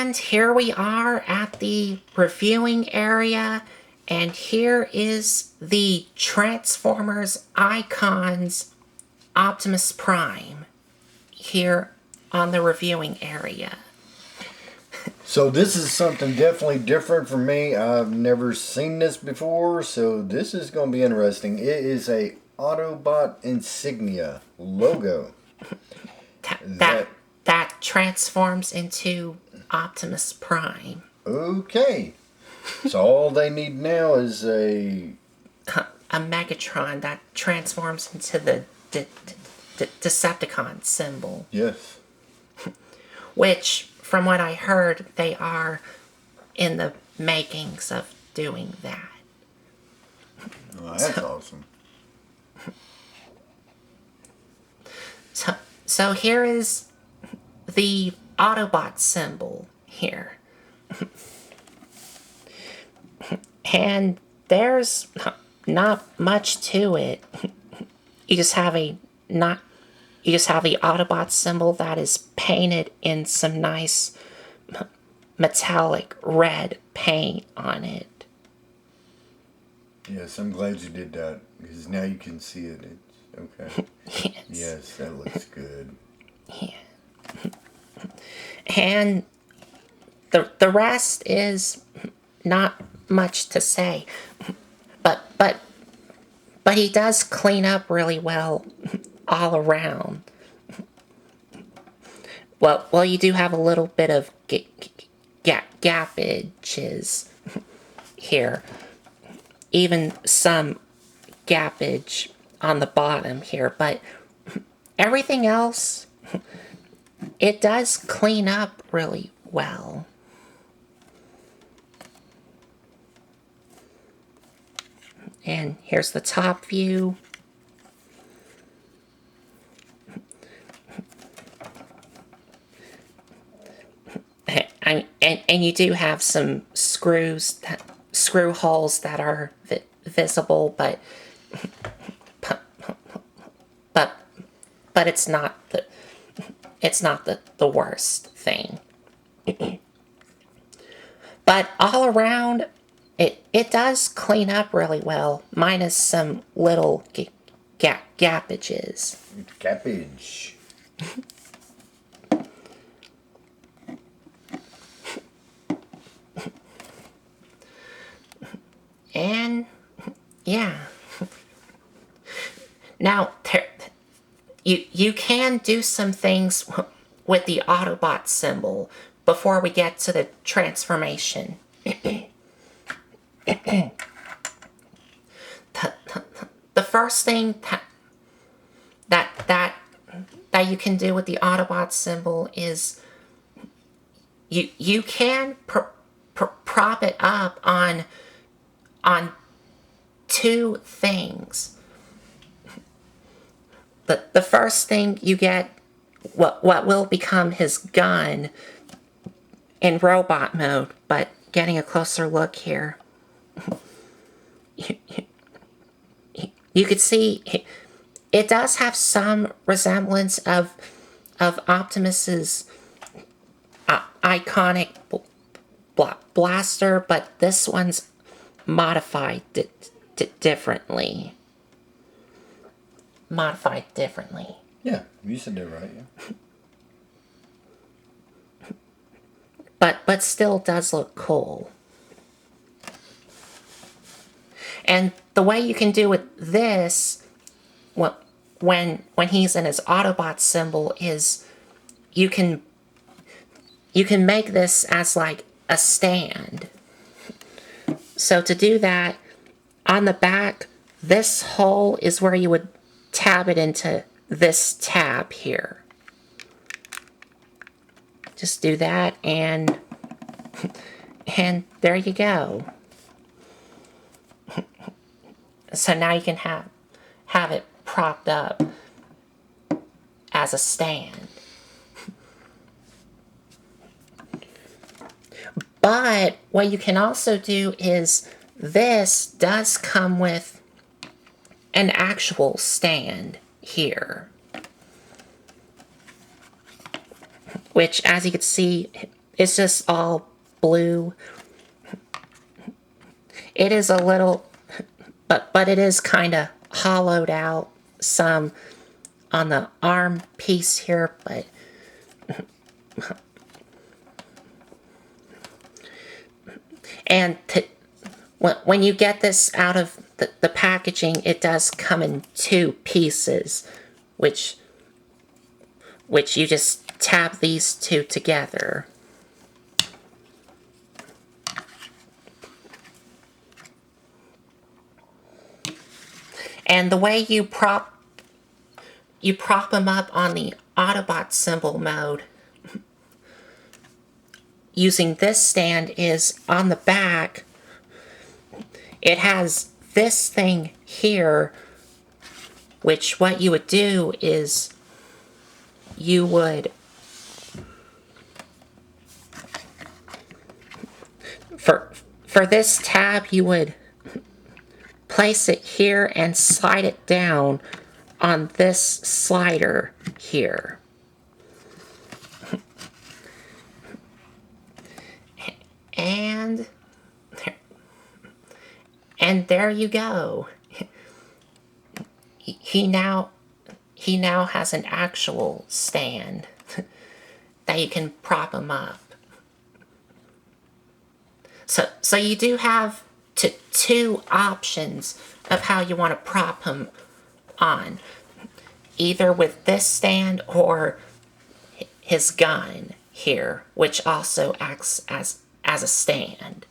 And here we are at the reviewing area, and here is the Transformers Icons Optimus Prime here on the reviewing area. So this is something definitely different for me. I've never seen this before, so this is going to be interesting. It is a Autobot insignia logo. That transforms into Optimus Prime. Okay. So all they need now is a Megatron that transforms into the Decepticon symbol. Yes. Which, from what I heard, they are in the makings of doing that. Well, that's awesome. So here is the Autobot symbol here. And there's not much to it. You just have the Autobot symbol that is painted in some nice metallic red paint on it. Yes, I'm glad you did that because now you can see it. It's okay. Yes. Yes, that looks good. Yeah. And the rest is not much to say. But he does clean up really well all around. Well, you do have a little bit of gappages here. Even some gappage on the bottom here, but everything else, it does clean up really well. And here's the top view. And you do have some screw holes that are visible, but it's not the worst thing. But all around, it does clean up really well, minus some little gappages. Gappage. And yeah. Now, you can do some things with the Autobot symbol before we get to the transformation. The first thing that you can do with the Autobot symbol is you can prop it up on two things. The first thing, you get what will become his gun in robot mode, but getting a closer look here, you could see it does have some resemblance of Optimus's iconic blaster, but this one's modified differently. Modified differently. Yeah, you said that right. Yeah. But still does look cool. And the way you can do with this, when he's in his Autobot symbol, is you can make this as like a stand. So to do that, on the back, this hole is where you would tab it into this tab here. Just do that, and there you go. So now you can have it propped up as a stand. But what you can also do is, this does come with an actual stand here, which, as you can see, it's just all blue. It is a little, but it is kind of hollowed out some on the arm piece here, but and when you get this out of the packaging, it does come in two pieces, which you just tap these two together. And the way you prop them up on the Autobot symbol mode using this stand is on the back. It has this thing here, which what you would do is you would, for this tab, you would place it here and slide it down on this slider here. And there you go. He now has an actual stand that you can prop him up. So you do have two options of how you want to prop him on. Either with this stand or his gun here, which also acts as a stand.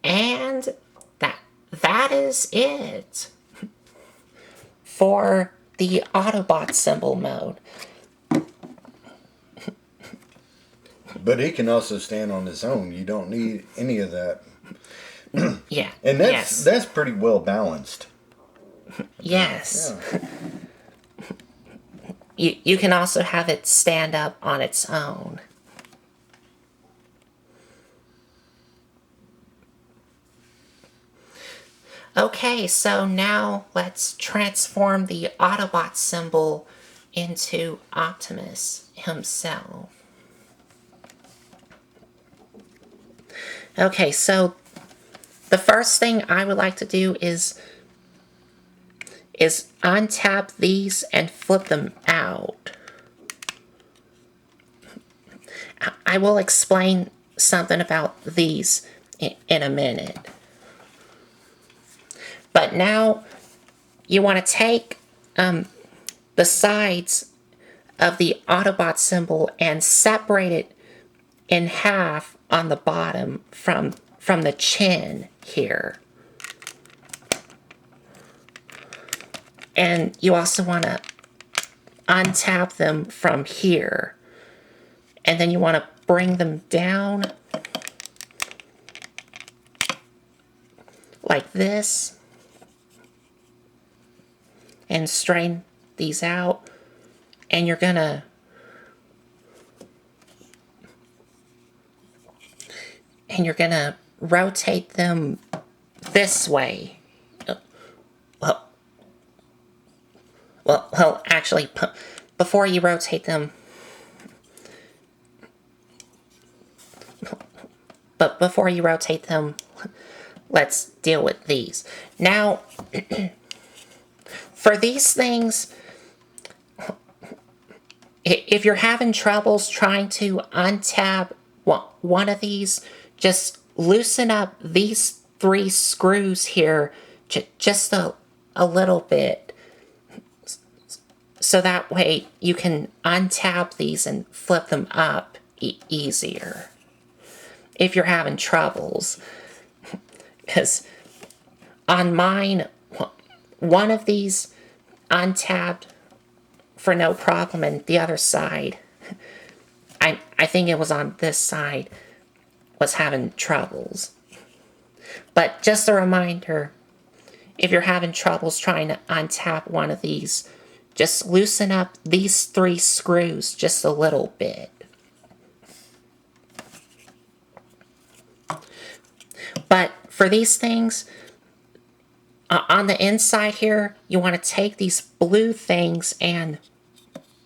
And that is it for the Autobot symbol mode. But he can also stand on his own. You don't need any of that. Yeah. And that's pretty well balanced. Yes. Yeah. You can also have it stand up on its own. Okay, so now let's transform the Autobot symbol into Optimus himself. Okay, so the first thing I would like to do is untap these and flip them out. I will explain something about these in a minute. But now you want to take the sides of the Autobot symbol and separate it in half on the bottom from the chin here. And you also want to untap them from here. And then you want to bring them down like this. And straighten these out. And you're gonna rotate them this way. Well, actually, before you rotate them, let's deal with these. Now, for these things, if you're having troubles trying to untap one of these, just loosen up these 3 screws here just a little bit. So that way you can untap these and flip them up easier. If you're having troubles. Because on mine, one of these untapped for no problem, and the other side, I think it was on this side, was having troubles. But just a reminder, if you're having troubles trying to untap one of these, just loosen up these 3 screws just a little bit. But for these things, on the inside here, you want to take these blue things and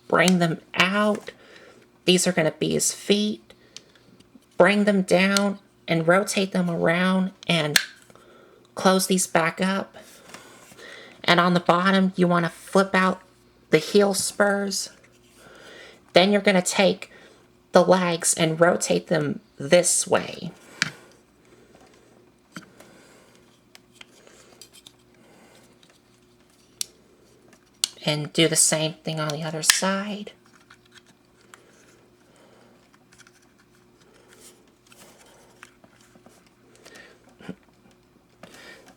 bring them out. These are going to be his feet. Bring them down and rotate them around and close these back up. And on the bottom, you want to flip out the heel spurs. Then you're going to take the legs and rotate them this way. And do the same thing on the other side.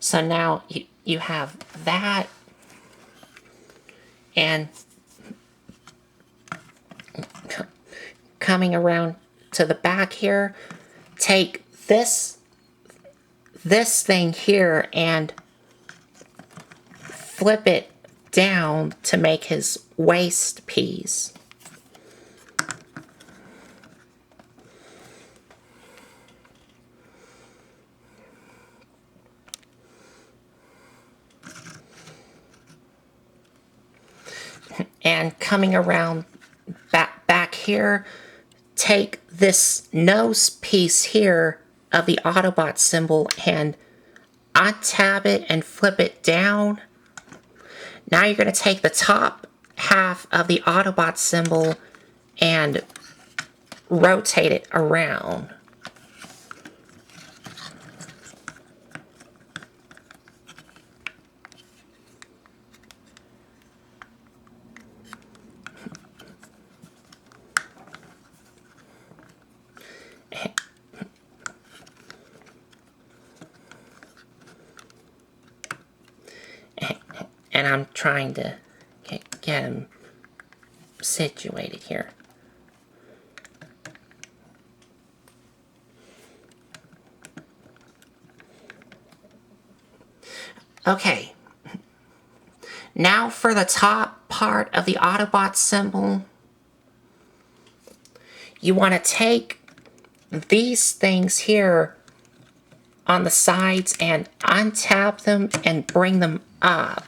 So now you have that. And coming around to the back here, take this thing here and flip it down to make his waist piece. And coming around back here, take this nose piece here of the Autobot symbol and untab it and flip it down. Now you're going to take the top half of the Autobot symbol and rotate it around. And I'm trying to get him situated here. Okay. Now for the top part of the Autobot symbol, you want to take these things here on the sides and untap them and bring them up.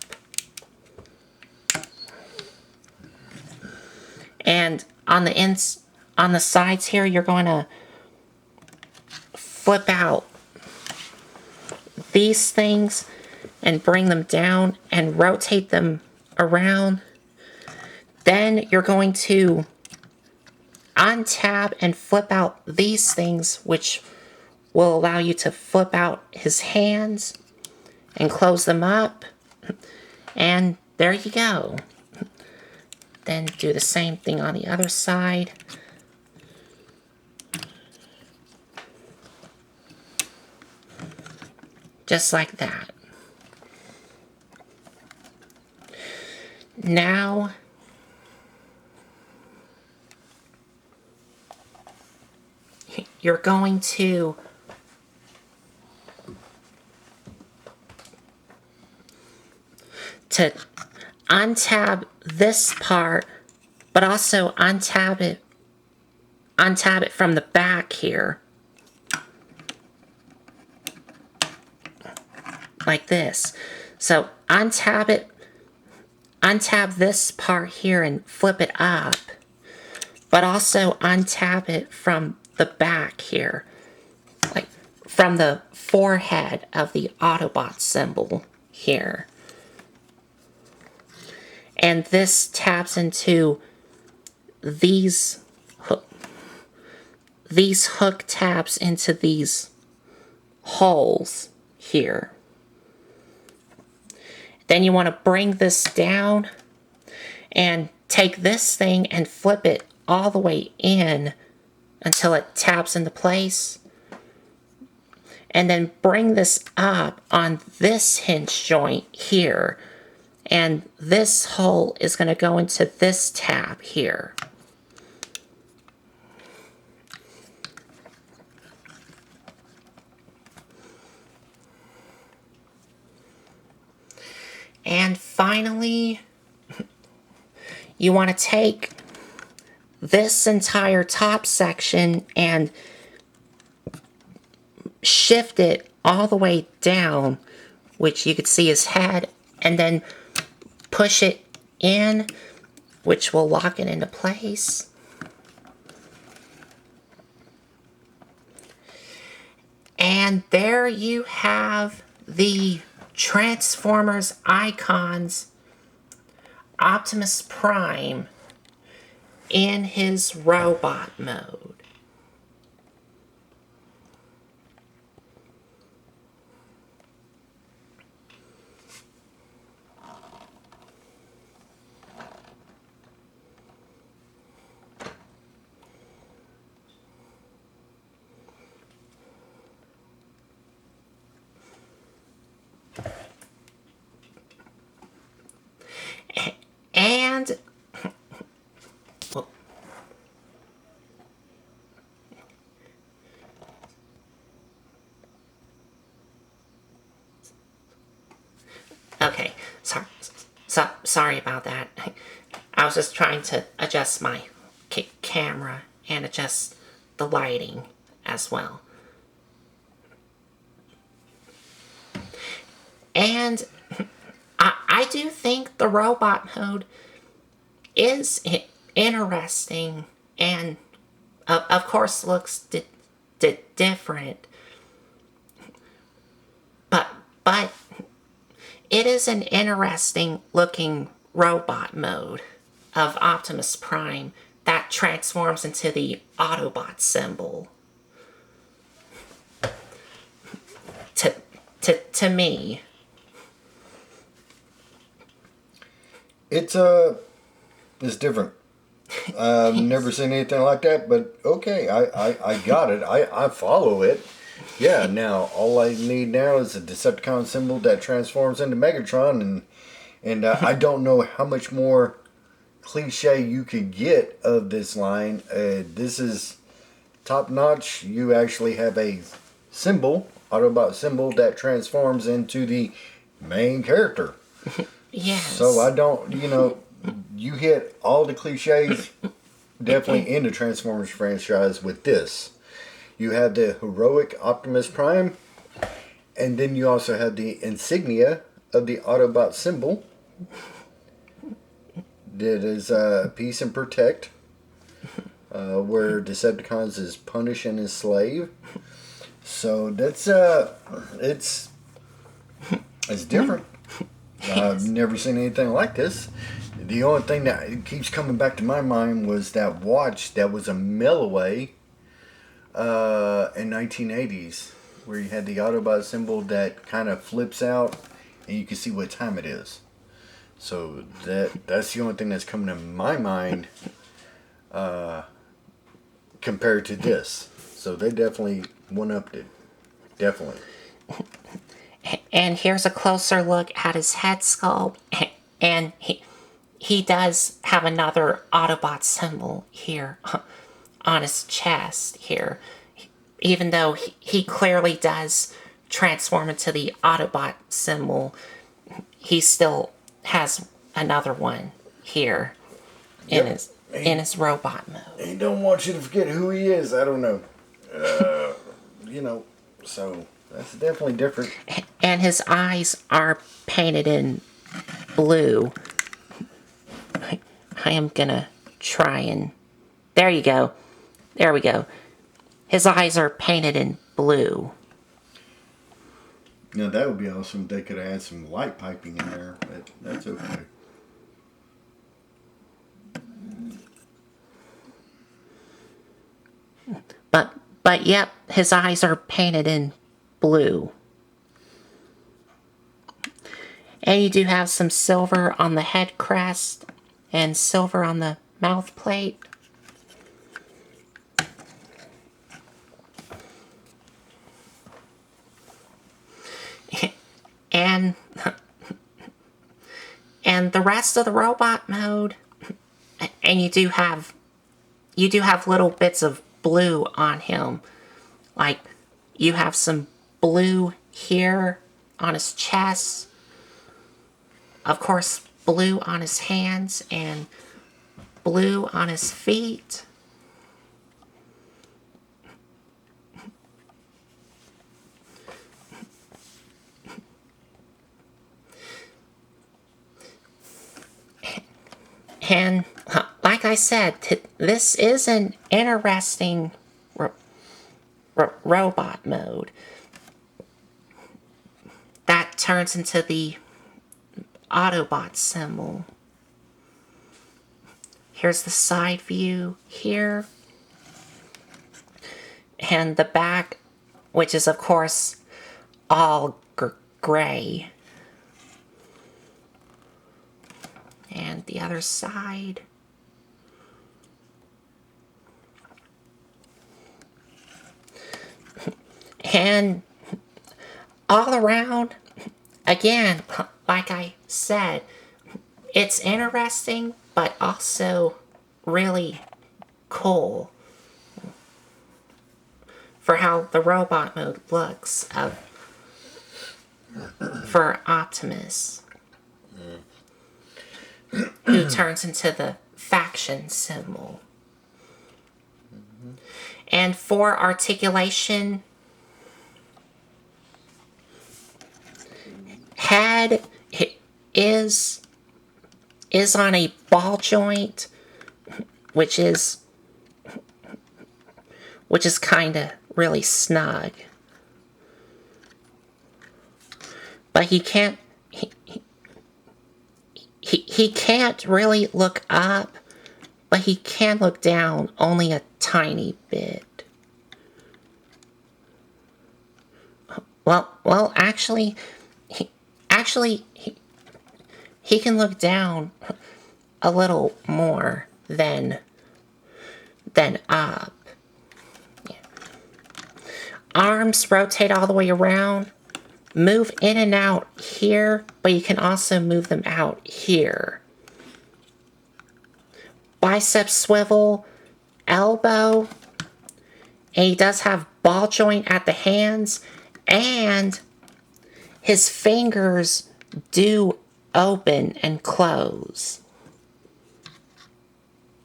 And on the sides here, you're going to flip out these things and bring them down and rotate them around. Then you're going to untap and flip out these things, which will allow you to flip out his hands and close them up. And there you go. Then do the same thing on the other side. Just like that. Now, you're going to untab this part, but also untab it from the back here. Like this. So untab this part here and flip it up, but also untab it from the back here, like from the forehead of the Autobot symbol here. And this taps into these hook tabs into these holes here. Then you want to bring this down and take this thing and flip it all the way in until it taps into place. And then bring this up on this hinge joint here. And this hole is going to go into this tab here. And finally, you want to take this entire top section and shift it all the way down, which you could see his head, and then push it in, which will lock it into place. And there you have the Transformers icons, Optimus Prime in his robot mode. And okay, sorry about that. I was just trying to adjust my camera and adjust the lighting as well. And I do think the robot mode is interesting and, of course, looks different. But it is an interesting looking robot mode of Optimus Prime that transforms into the Autobot symbol. To me. It's different. I've never seen anything like that, but okay, I got it. I follow it. Yeah, now all I need now is a Decepticon symbol that transforms into Megatron, and I don't know how much more cliche you could get of this line. This is top notch. You actually have a symbol, Autobot symbol, that transforms into the main character. Yes. So I don't, you hit all the cliches definitely in the Transformers franchise with this. You have the heroic Optimus Prime, and then you also have the insignia of the Autobot symbol. That is peace and protect, where Decepticons is punish and enslave. So that's it's different. I've never seen anything like this. The only thing that keeps coming back to my mind was that watch that was a mile away in 1980s, where you had the Autobot symbol that kind of flips out, and you can see what time it is. So that's the only thing that's coming to my mind compared to this. So they definitely one-upped it. Definitely. And here's a closer look at his head sculpt. And he does have another Autobot symbol here on his chest here. Even though he clearly does transform into the Autobot symbol, he still has another one here in his robot mode. He don't want you to forget who he is. I don't know. So that's definitely different. And his eyes are painted in blue. I am gonna try and... There you go. There we go. His eyes are painted in blue. Now that would be awesome if they could add some light piping in there, but that's okay. But yep, his eyes are painted in blue. And you do have some silver on the head crest and silver on the mouth plate. And the rest of the robot mode, and you do have little bits of blue on him. Like, you have some blue here on his chest. Of course, blue on his hands and blue on his feet. And like I said, this is an interesting robot mode that turns into the Autobot symbol. Here's the side view here. And the back, which is of course all gray. And the other side. And all around, again, like I said, it's interesting, but also really cool for how the robot mode looks for Optimus, who turns into the faction symbol. And for articulation, head is on a ball joint, which is kind of really snug. But he can't he can't really look up, but he can look down only a tiny bit. Well, actually, he can look down a little more than up. Yeah. Arms rotate all the way around, move in and out here, but you can also move them out here. Bicep swivel, elbow, and he does have ball joint at the hands, and his fingers do open and close.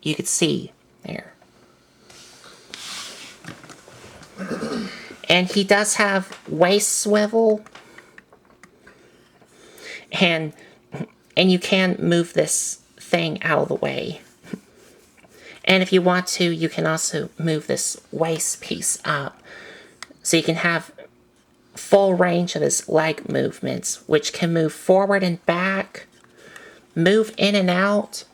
You can see there. And he does have waist swivel, and you can move this thing out of the way. And if you want to, you can also move this waist piece up, so you can have full range of his leg movements, which can move forward and back, move in and out.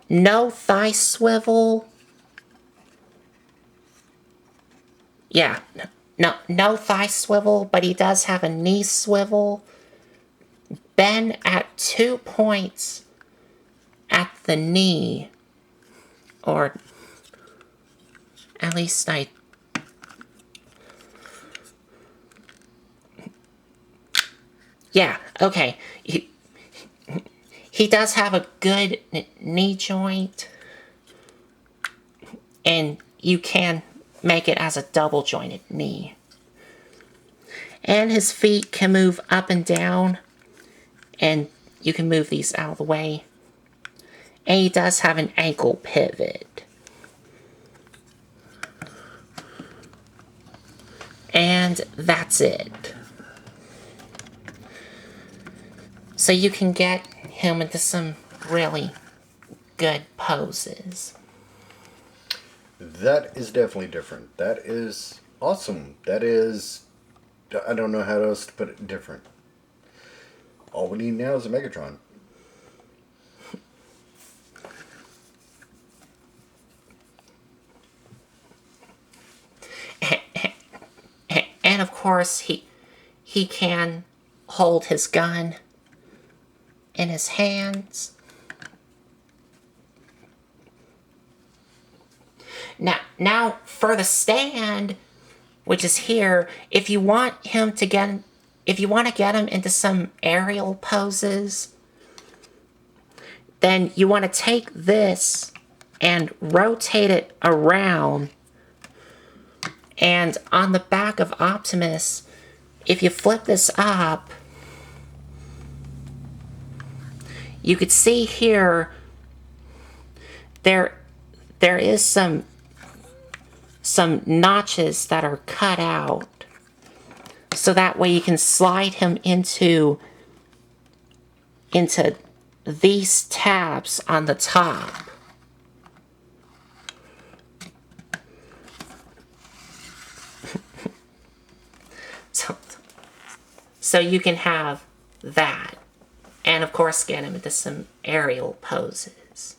No thigh swivel. Yeah, no thigh swivel, but he does have a knee swivel. Bend at 2 points at the knee, or at least yeah, okay. He does have a good knee joint, and you can make it as a double jointed knee. And his feet can move up and down, and you can move these out of the way. And he does have an ankle pivot. And that's it. So you can get him into some really good poses. That is definitely different. That is awesome. That is, I don't know how else to put it, different. All we need now is a Megatron. And of course, he can hold his gun in his hands. Now for the stand, which is here, if you want to get him into some aerial poses, then you want to take this and rotate it around. And on the back of Optimus, if you flip this up, you could see here there is some notches that are cut out, so that way you can slide him into these tabs on the top. So you can have that. And of course get him into some aerial poses.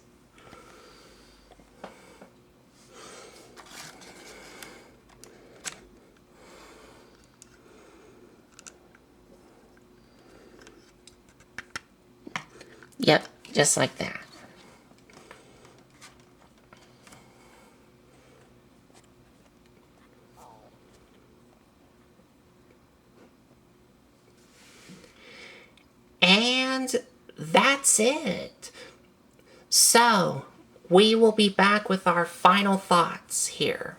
Yep, just like that. And that's it. So, we will be back with our final thoughts here.